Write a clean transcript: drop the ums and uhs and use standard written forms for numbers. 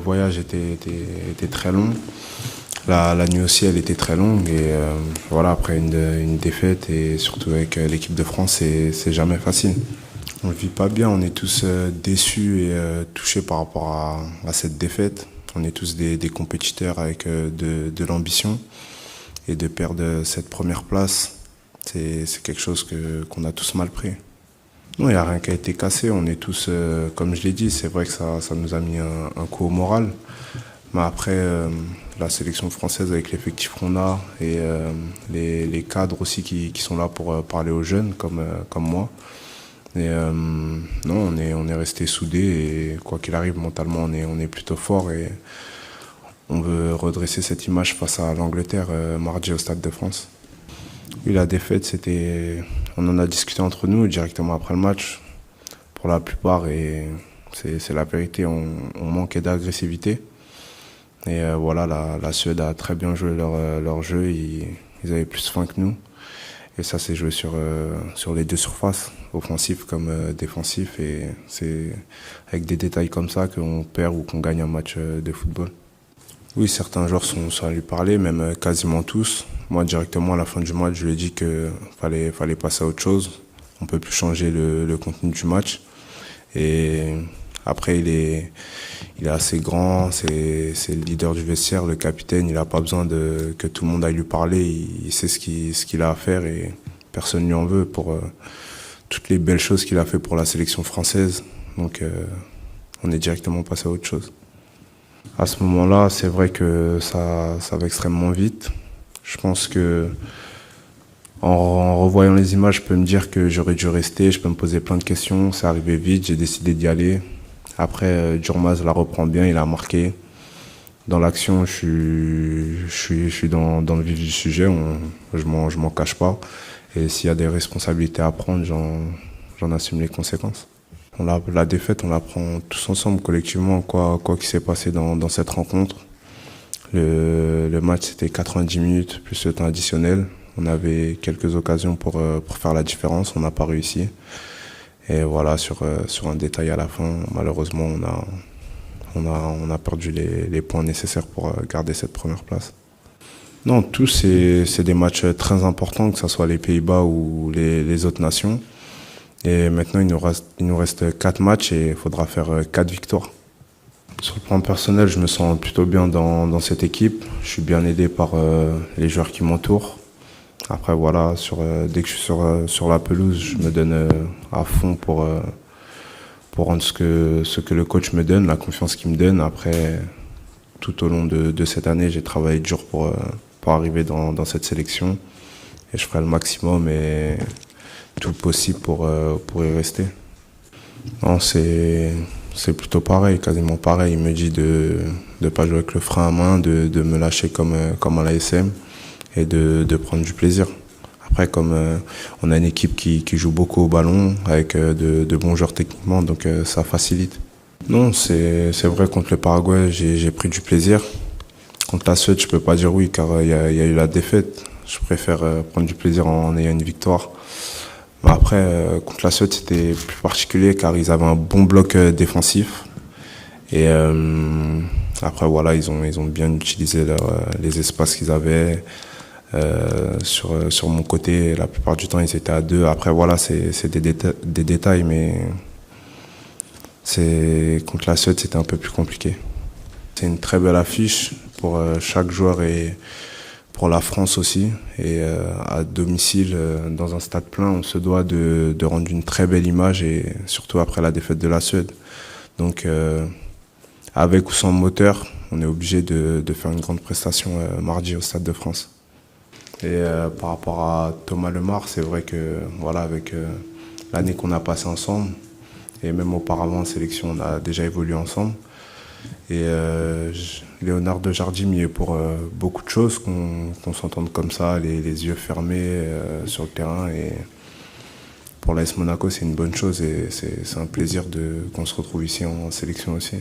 voyage était très long. La nuit aussi, elle était très longue. Et voilà, après une défaite, et surtout avec l'équipe de France, c'est jamais facile. On ne le vit pas bien, on est tous déçus et touchés par rapport à cette défaite. On est tous des compétiteurs avec de l'ambition. Et de perdre cette première place, c'est quelque chose qu'on a tous mal pris. Non, il n'y a rien qui a été cassé. On est tous, comme je l'ai dit, c'est vrai que ça nous a mis un coup au moral. Mais après, la sélection française avec l'effectif qu'on a et les cadres aussi qui sont là pour parler aux jeunes comme moi. Et non, on est resté soudés et quoi qu'il arrive, mentalement, on est plutôt fort et on veut redresser cette image face à l'Angleterre mardi au Stade de France. Oui, la défaite, on en a discuté entre nous directement après le match. Pour la plupart, et c'est la vérité, on manquait d'agressivité. Et voilà, la Suède a très bien joué leur jeu. Ils avaient plus faim que nous. Et ça s'est joué sur les deux surfaces, offensif comme défensif. Et c'est avec des détails comme ça qu'on perd ou qu'on gagne un match de football. Oui, certains joueurs sont allés parler, même quasiment tous. Moi, directement, à la fin du match, je lui ai dit qu'il fallait passer à autre chose. On ne peut plus changer le contenu du match. Et après, il est assez grand, c'est le leader du vestiaire, le capitaine. Il n'a pas besoin que tout le monde aille lui parler. Il sait ce qu'il a à faire et personne ne lui en veut pour toutes les belles choses qu'il a fait pour la sélection française. Donc, on est directement passé à autre chose. À ce moment-là, c'est vrai que ça va extrêmement vite. Je pense que en revoyant les images, je peux me dire que j'aurais dû rester, je peux me poser plein de questions. C'est arrivé vite, j'ai décidé d'y aller. Après, Djurmaz la reprend bien, il a marqué. Dans l'action, je suis dans le vif du sujet, je m'en cache pas. Et s'il y a des responsabilités à prendre, j'en assume les conséquences. La défaite, on la prend tous ensemble, collectivement, quoi qu'il s'est passé dans cette rencontre. Le match, c'était 90 minutes, plus le temps additionnel. On avait quelques occasions pour faire la différence, on n'a pas réussi. Et voilà, sur un détail à la fin, malheureusement, on a perdu les points nécessaires pour garder cette première place. Non, tous, c'est des matchs très importants, que ce soit les Pays-Bas ou les autres nations. Et maintenant, il nous reste 4 matchs et il faudra faire 4 victoires. Sur le plan personnel, je me sens plutôt bien dans cette équipe. Je suis bien aidé par les joueurs qui m'entourent. Après, voilà, dès que je suis sur la pelouse, je me donne à fond pour rendre ce que le coach me donne, la confiance qu'il me donne. Après, tout au long de cette année, j'ai travaillé dur pour arriver dans cette sélection. Et je ferai le maximum et tout possible pour y rester. Non, c'est plutôt pareil, quasiment pareil. Il me dit de ne pas jouer avec le frein à main, de me lâcher comme à l'ASM et de prendre du plaisir. Après, comme on a une équipe qui joue beaucoup au ballon, avec de bons joueurs techniquement, donc ça facilite. Non, c'est vrai, contre le Paraguay, j'ai pris du plaisir. Contre la Suède, je peux pas dire oui, car il y a eu la défaite. Je préfère prendre du plaisir en ayant une victoire. Après, contre la Suède, c'était plus particulier car ils avaient un bon bloc défensif. Et après, voilà, ils ont bien utilisé les espaces qu'ils avaient. Sur mon côté, la plupart du temps, ils étaient à 2. Après, voilà, c'est des détails, mais contre la Suède, c'était un peu plus compliqué. C'est une très belle affiche pour chaque joueur et pour la France aussi. Et à domicile, dans un stade plein, on se doit de rendre une très belle image, et surtout après la défaite de la Suède. Donc, avec ou sans moteur, on est obligé de faire une grande prestation mardi au Stade de France. Et par rapport à Thomas Lemar, c'est vrai que voilà, avec l'année qu'on a passée ensemble, et même auparavant en sélection, on a déjà évolué ensemble. Et Léonard de Jardim y est pour beaucoup de choses, qu'on s'entende comme ça, les yeux fermés sur le terrain. Et pour l'AS Monaco, c'est une bonne chose et c'est un plaisir qu'on se retrouve ici en sélection aussi.